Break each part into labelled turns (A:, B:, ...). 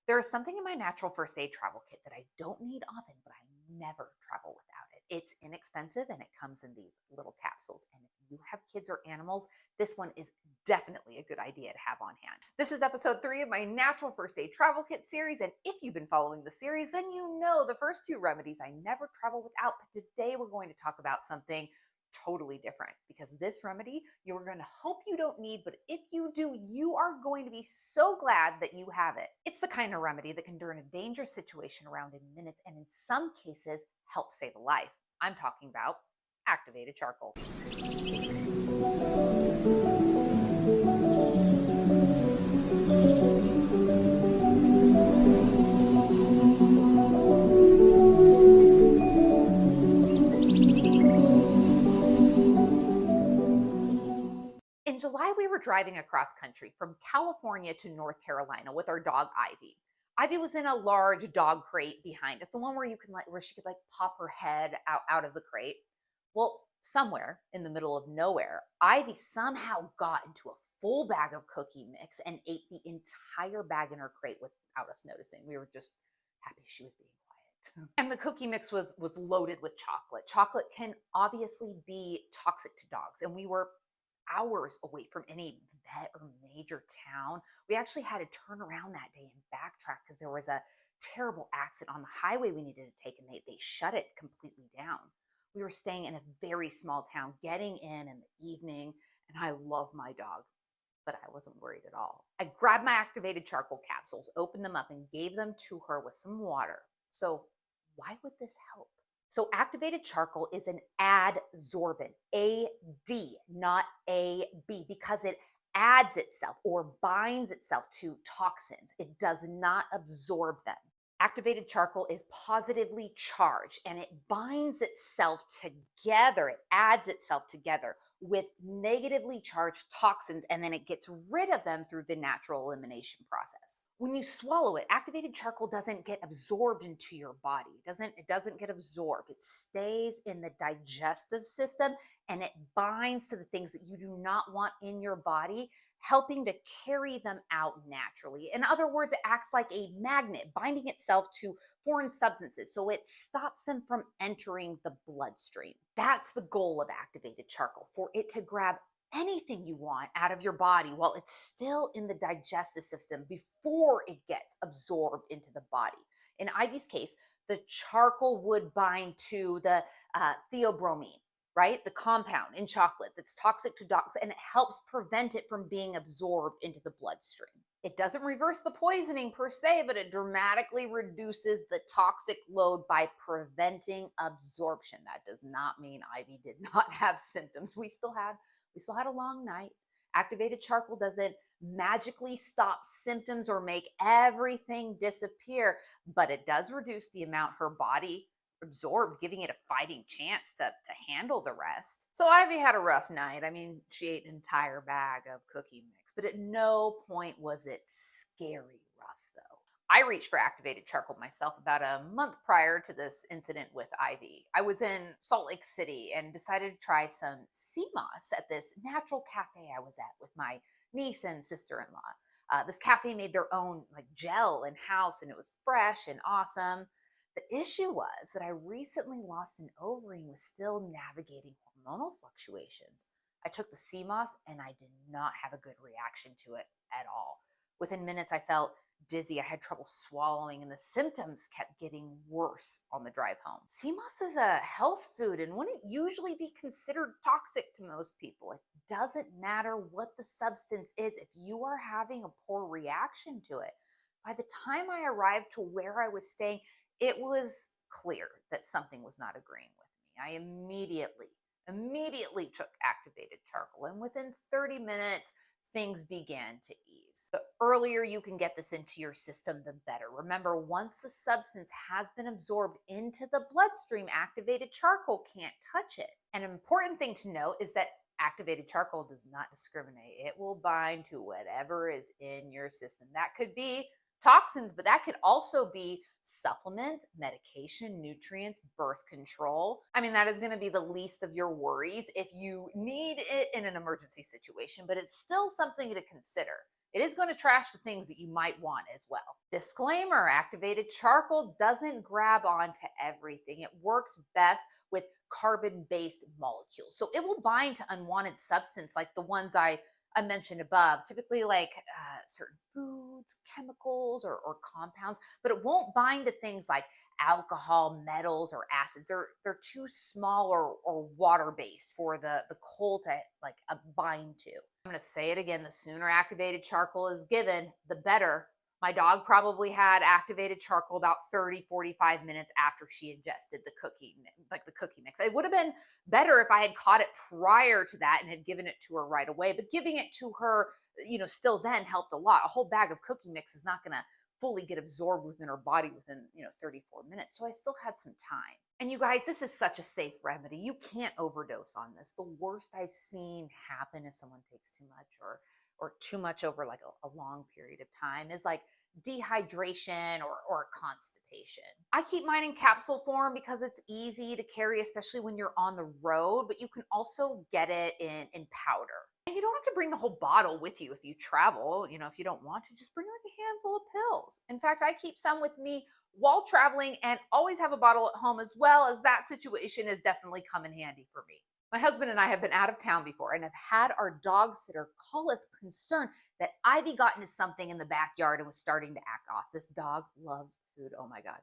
A: There is something in my natural first aid travel kit that I don't need often, but I never travel without it. It's inexpensive and it comes in these little capsules. And if you have kids or animals, this one is definitely a good idea to have on hand. This is episode 3 of my natural first aid travel kit series. And if you've been following the series, then you know the first 2 remedies I never travel without. But today we're going to talk about something totally different, because this remedy you're going to hope you don't need, but if you do, you are going to be so glad that you have it. It's the kind of remedy that can turn a dangerous situation around in minutes and in some cases help save a life. I'm talking about activated charcoal. In July, we were driving across country from California to North Carolina with our dog Ivy. Ivy was in a large dog crate behind us, the one where where she could pop her head out of the crate. Well, somewhere in the middle of nowhere, Ivy somehow got into a full bag of cookie mix and ate the entire bag in her crate without us noticing. We were just happy she was being quiet. And the cookie mix was loaded with chocolate. Chocolate can obviously be toxic to dogs, and we were hours away from any vet or major town. We actually had to turn around that day and backtrack because there was a terrible accident on the highway we needed to take, and they shut it completely down. We were staying in a very small town, getting in the evening, and I love my dog, but I wasn't worried at all. I grabbed my activated charcoal capsules, opened them up, and gave them to her with some water. So why would this help? So activated charcoal is an adsorbent, A-D, not A-B, because it adds itself or binds itself to toxins. It does not absorb them. Activated charcoal is positively charged and it binds itself together. It adds itself together with negatively charged toxins, and then it gets rid of them through the natural elimination process. When you swallow it, activated charcoal doesn't get absorbed into your body. It doesn't get absorbed. It stays in the digestive system and it binds to the things that you do not want in your body, helping to carry them out naturally. In other words, it acts like a magnet, binding itself to foreign substances, so it stops them from entering the bloodstream. That's the goal of activated charcoal, for it to grab anything you want out of your body while it's still in the digestive system before it gets absorbed into the body. In Ivy's case, the charcoal would bind to the theobromine, right? The compound in chocolate that's toxic to dogs, and it helps prevent it from being absorbed into the bloodstream. It doesn't reverse the poisoning per se, but it dramatically reduces the toxic load by preventing absorption. That does not mean Ivy did not have symptoms. We still had a long night. Activated charcoal doesn't magically stop symptoms or make everything disappear, but it does reduce the amount her body absorbed, giving it a fighting chance to handle the rest. So Ivy had a rough night. I mean, she ate an entire bag of cookie mix, but at no point was it scary rough though. I reached for activated charcoal myself about a month prior to this incident with Ivy. I was in Salt Lake City and decided to try some sea moss at this natural cafe I was at with my niece and sister-in-law. This cafe made their own gel in-house, and it was fresh and awesome. The issue was that I recently lost an ovary and was still navigating hormonal fluctuations. I took the sea moss and I did not have a good reaction to it at all. Within minutes, I felt dizzy. I had trouble swallowing, and the symptoms kept getting worse on the drive home. Sea moss is a health food and wouldn't usually be considered toxic to most people. It doesn't matter what the substance is if you are having a poor reaction to it. By the time I arrived to where I was staying, it was clear that something was not agreeing with me. I immediately took activated charcoal, and within 30 minutes, things began to ease. The earlier you can get this into your system, the better. Remember, once the substance has been absorbed into the bloodstream, activated charcoal can't touch it. An important thing to note is that activated charcoal does not discriminate. It will bind to whatever is in your system. That could be toxins, but that could also be supplements, medication, nutrients, birth control. I mean, that is going to be the least of your worries if you need it in an emergency situation, but it's still something to consider. it is going to trash the things that you might want as well. Disclaimer: activated charcoal doesn't grab onto everything. It works best with carbon based molecules. So it will bind to unwanted substance like the ones I mentioned above, typically like certain foods, chemicals, or compounds, but it won't bind to things like alcohol, metals, or acids. They're too small or water based for the coal to like bind to. I'm going to say it again: the sooner activated charcoal is given, the better. My dog probably had activated charcoal about 30-45 minutes after she ingested the cookie, like the cookie mix. It would have been better if I had caught it prior to that and had given it to her right away. But giving it to her, still then helped a lot. A whole bag of cookie mix is not going to fully get absorbed within her body within 34 minutes. So I still had some time. And you guys, this is such a safe remedy. You can't overdose on this. The worst I've seen happen if someone takes too much or too much over like a long period of time is like dehydration or constipation. I keep mine in capsule form because it's easy to carry, especially when you're on the road, but you can also get it in powder. And you don't have to bring the whole bottle with you if you travel. If you don't want to, just bring like a handful of pills. In fact, I keep some with me while traveling and always have a bottle at home as well, as that situation has definitely come in handy for me. My husband and I have been out of town before and have had our dog sitter call us concerned that Ivy got into something in the backyard and was starting to act off. This dog loves food. Oh my God.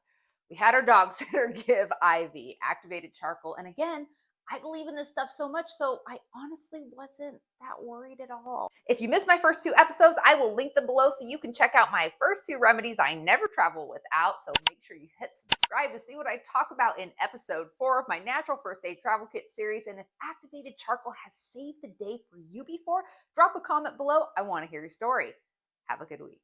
A: We had our dog sitter give Ivy activated charcoal. And again, I believe in this stuff so much, so I honestly wasn't that worried at all. If you missed my first two episodes, I will link them below so you can check out my first two remedies I never travel without. So make sure you hit subscribe to see what I talk about in episode 4 of my Natural First Aid Travel Kit series. And if activated charcoal has saved the day for you before, drop a comment below. I want to hear your story. Have a good week.